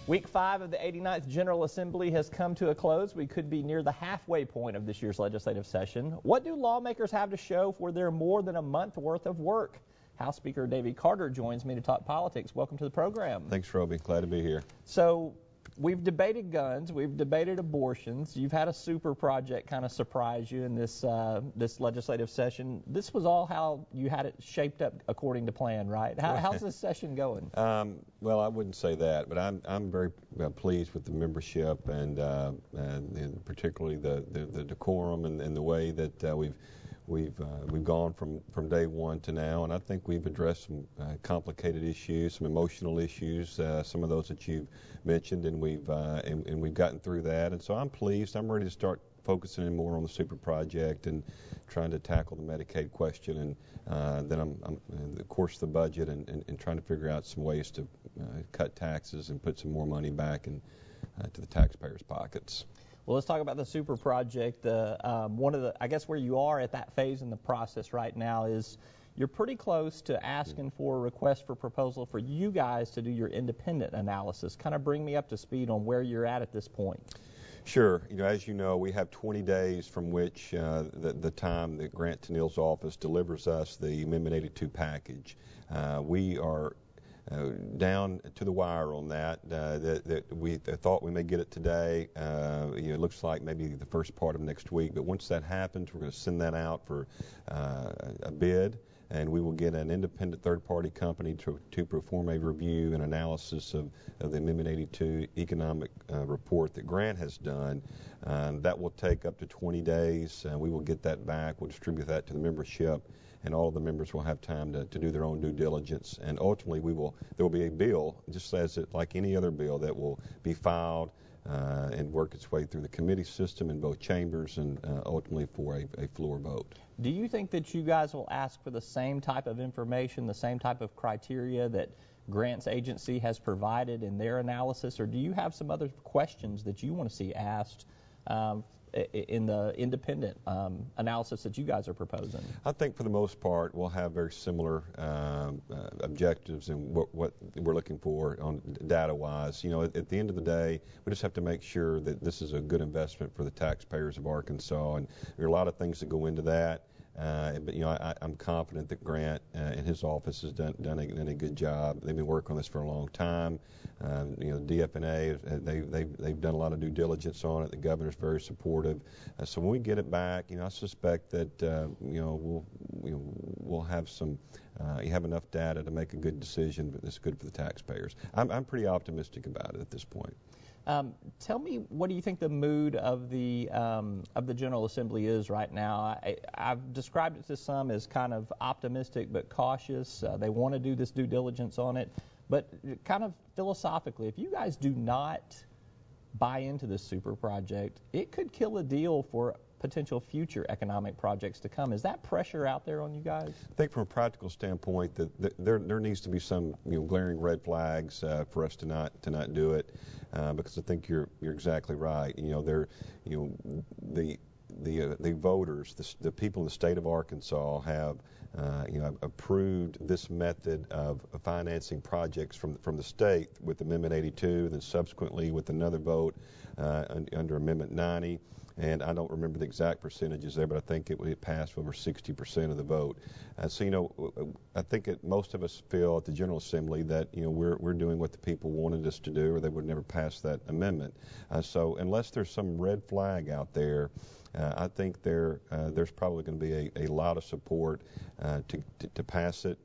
Week 5 of the 89th General Assembly has come to a close. We could be near the halfway point of this year's legislative session. What do lawmakers have to show for their more than a month worth of work? House Speaker Davy Carter joins me to talk politics. Welcome to the program. Thanks, Roby. Glad to be here. So we've debated guns. We've debated abortions. You've had a super project kind of surprise you in this legislative session. This was all how you had it shaped up according to plan, right? How's this session going? Well, I wouldn't say that, but I'm very pleased with the membership and particularly the decorum and the way that we've gone from day one to now, and I think we've addressed some complicated issues, some emotional issues, some of those that you've mentioned, and we've gotten through that. And so I'm pleased. I'm ready to start focusing in more on the super project and trying to tackle the Medicaid question, and then I'm of course the budget and trying to figure out some ways to cut taxes and put some more money back to the taxpayers' pockets. Well, let's talk about the super project. I guess where you are at that phase in the process right now is you're pretty close to asking for a request for proposal for you guys to do your independent analysis. Kind of bring me up to speed on where you're at this point. Sure. As you know, we have 20 days from which the time that Grant Tennill's office delivers us the Amendment 82 package. We are down to the wire on that. That we thought we may get it today. It looks like maybe the first part of next week. But once that happens, we're going to send that out for a bid, and we will get an independent third-party company to perform a review and analysis of the Amendment 82 economic report that Grant has done. That will take up to 20 days. We will get that back. We'll distribute that to the membership, and all of the members will have time to do their own due diligence. And ultimately, there will be a bill, just as like any other bill, that will be filed and work its way through the committee system in both chambers and ultimately for a floor vote. Do you think that you guys will ask for the same type of information, the same type of criteria that Grant's agency has provided in their analysis, or do you have some other questions that you want to see asked in the independent analysis that you guys are proposing? I think for the most part we'll have very similar objectives and what we're looking for on data-wise. At the end of the day, we just have to make sure that this is a good investment for the taxpayers of Arkansas, and there are a lot of things that go into that. But I'm confident that Grant and his office has done a good job. They've been working on this for a long time. DF&A, they've done a lot of due diligence on it. The governor's very supportive. So when we get it back, I suspect that we'll have you have enough data to make a good decision that's good for the taxpayers. I'm pretty optimistic about it at this point. Tell me, what do you think the mood of the General Assembly is right now? I've described it to some as kind of optimistic but cautious. They want to do this due diligence on it. But kind of philosophically, if you guys do not buy into this super project, it could kill a deal for potential future economic projects to come. Is that pressure out there on you guys? I think from a practical standpoint that there needs to be some glaring red flags for us to not do it, because I think you're exactly right. The voters, the people in the state of Arkansas have approved this method of financing projects from the state with Amendment 82, then subsequently with another vote under Amendment 90. And I don't remember the exact percentages there, but I think it passed over 60% of the vote. So I think most of us feel at the General Assembly that we're doing what the people wanted us to do, or they would never pass that amendment. So unless there's some red flag out there, I think there's probably going to be a lot of support to pass it.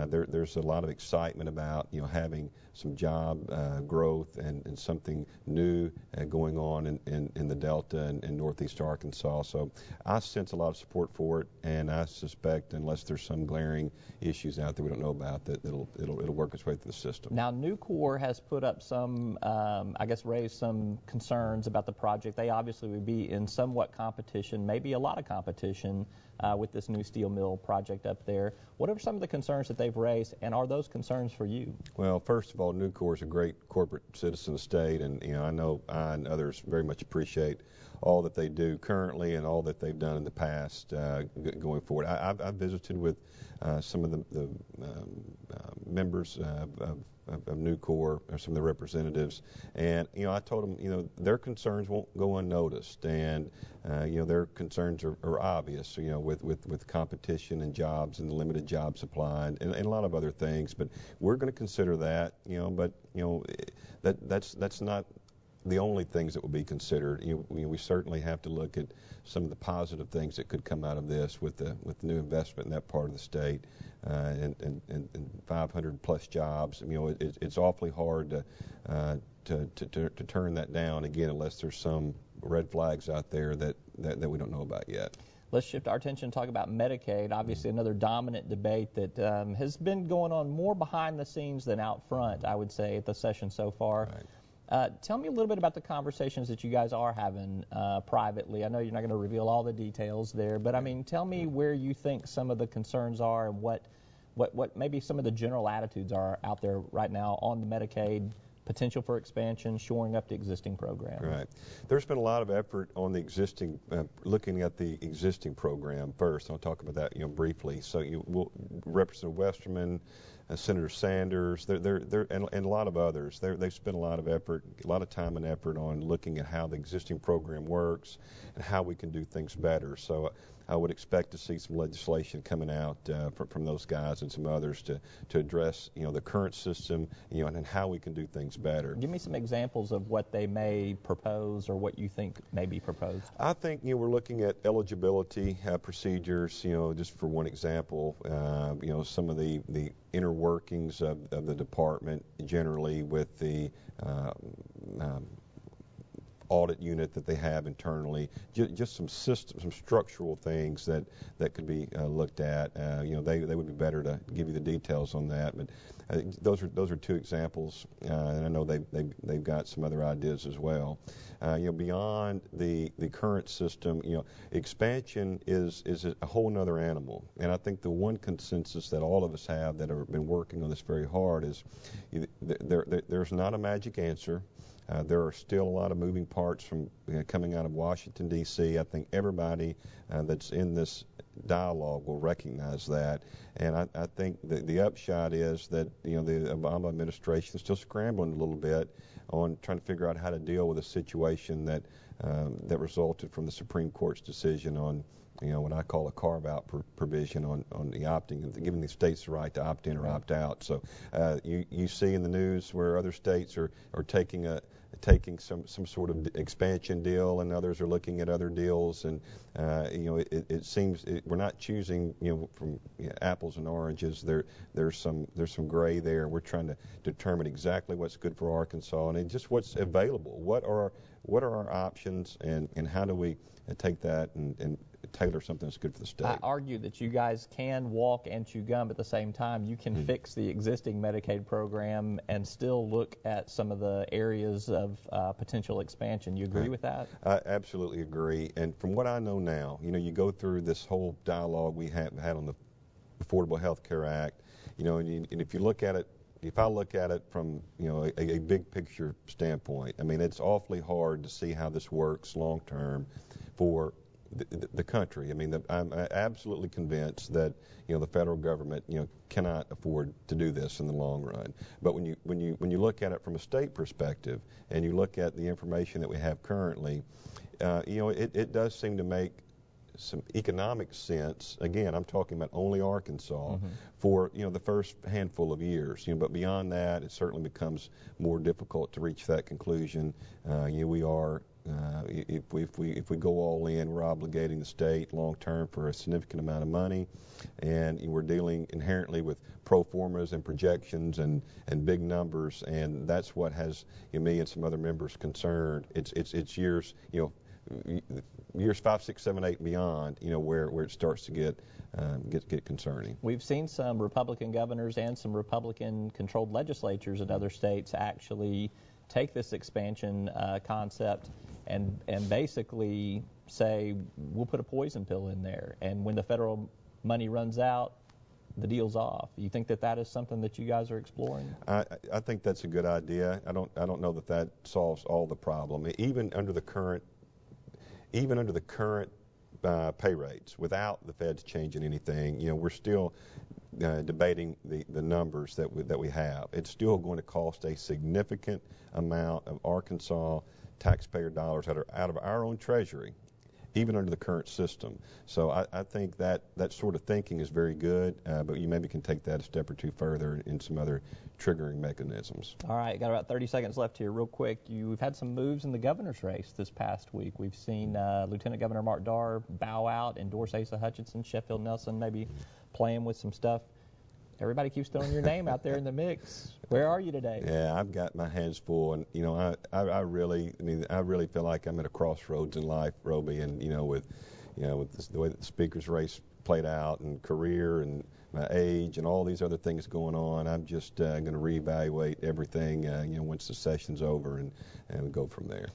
There's a lot of excitement about having some job growth and something new going on in the Delta and Northeast Arkansas. So I sense a lot of support for it, and I suspect unless there's some glaring issues out there we don't know about, that it'll work its way through the system. Now, Nucor has put up some, raised some concerns about the project. They obviously would be in somewhat competition, maybe a lot of competition with this new steel mill project up there. What are some of the concerns that they've raised, and are those concerns for you? Well, first of all, Nucor is a great corporate citizen of the state, and I know I and others very much appreciate all that they do currently and all that they've done in the past going forward. I've visited with some of the members of Nucor, or some of the representatives, and I told them their concerns won't go unnoticed, and their concerns are obvious, with competition and jobs and the limited job supply and a lot of other things. But we're going to consider that, but that's not the only things that will be considered. We certainly have to look at some of the positive things that could come out of this with the new investment in that part of the state, and 500 plus jobs. It's awfully hard to turn that down again, unless there's some red flags out there that we don't know about yet. Let's shift our attention and talk about Medicaid. Obviously, another dominant debate that has been going on more behind the scenes than out front, I would say, at the session so far. Right. Tell me a little bit about the conversations that you guys are having privately. I know you're not going to reveal all the details there, but I mean, tell me where you think some of the concerns are and what maybe some of the general attitudes are out there right now on the Medicaid potential for expansion, shoring up the existing program. Right. There's been a lot of effort on the existing, looking at the existing program first. I'll talk about that, briefly. So, Representative Westerman, Senator Sanders, and a lot of others. They've spent a lot of effort, a lot of time and effort on looking at how the existing program works and how we can do things better. So I would expect to see some legislation coming out from those guys and some others to address the current system, and how we can do things better. Give me some examples of what they may propose or what you think may be proposed. I think we're looking at eligibility procedures. Just for one example, some of the inner workings of the department generally with the audit unit that they have internally, just some structural things that could be looked at. They would be better to give you the details on that, but those are two examples, and I know they've got some other ideas as well. Beyond the current system, expansion is a whole nother animal, and I think the one consensus that all of us have that have been working on this very hard is there's not a magic answer. There are still a lot of moving parts from coming out of Washington, D.C. I think everybody that's in this dialogue will recognize that. And I think the upshot is that the Obama administration is still scrambling a little bit on trying to figure out how to deal with a situation that resulted from the Supreme Court's decision on what I call a carve-out provision on the opting, giving the states the right to opt in or opt out. So you see in the news where other states are taking some sort of expansion deal, and others are looking at other deals, and it seems we're not choosing from apples and oranges. There's some gray there. We're trying to determine exactly what's good for Arkansas and just what's available. What are our options, and how do we take that and tailor something that's good for the state? I argue that you guys can walk and chew gum at the same time. You can fix the existing Medicaid program and still look at some of the areas of potential expansion. You agree with that? I absolutely agree. And from what I know now, you go through this whole dialogue we had on the Affordable Health Care Act, and if you look at it, if I look at it from a big picture standpoint, I mean, it's awfully hard to see how this works long term for the country. I mean, I'm absolutely convinced that the federal government cannot afford to do this in the long run. But when you look at it from a state perspective and you look at the information that we have currently, it does seem to make some economic sense. Again, I'm talking about only Arkansas for the first handful of years. But beyond that, it certainly becomes more difficult to reach that conclusion. We are. If we go all in, we're obligating the state long term for a significant amount of money, and we're dealing inherently with pro formas and projections and big numbers, and that's what has me and some other members concerned. It's years years 5, 6, 7, 8 and beyond, where it starts to get concerning. We've seen some Republican governors and some Republican-controlled legislatures in other states actually take this expansion concept and basically say, we'll put a poison pill in there, and when the federal money runs out, the deal's off. You think that is something that you guys are exploring? I think that's a good idea. I don't know that solves all the problem. Even under the current even under the current pay rates, without the feds changing anything, we're still debating the numbers that we have. It's still going to cost a significant amount of Arkansas taxpayer dollars that are out of our own treasury, even under the current system. So I think that sort of thinking is very good, but you maybe can take that a step or two further in some other triggering mechanisms. All right, got about 30 seconds left here. Real quick, you've had some moves in the governor's race this past week. We've seen Lieutenant Governor Mark Darr bow out, endorse Asa Hutchinson, Sheffield Nelson maybe playing with some stuff. Everybody keeps throwing your name out there in the mix. Where are you today? Yeah, I've got my hands full, and I really feel like I'm at a crossroads in life, Roby, and with the way that the speaker's race played out, and career, and my age, and all these other things going on. I'm just going to reevaluate everything, once the session's over, and go from there.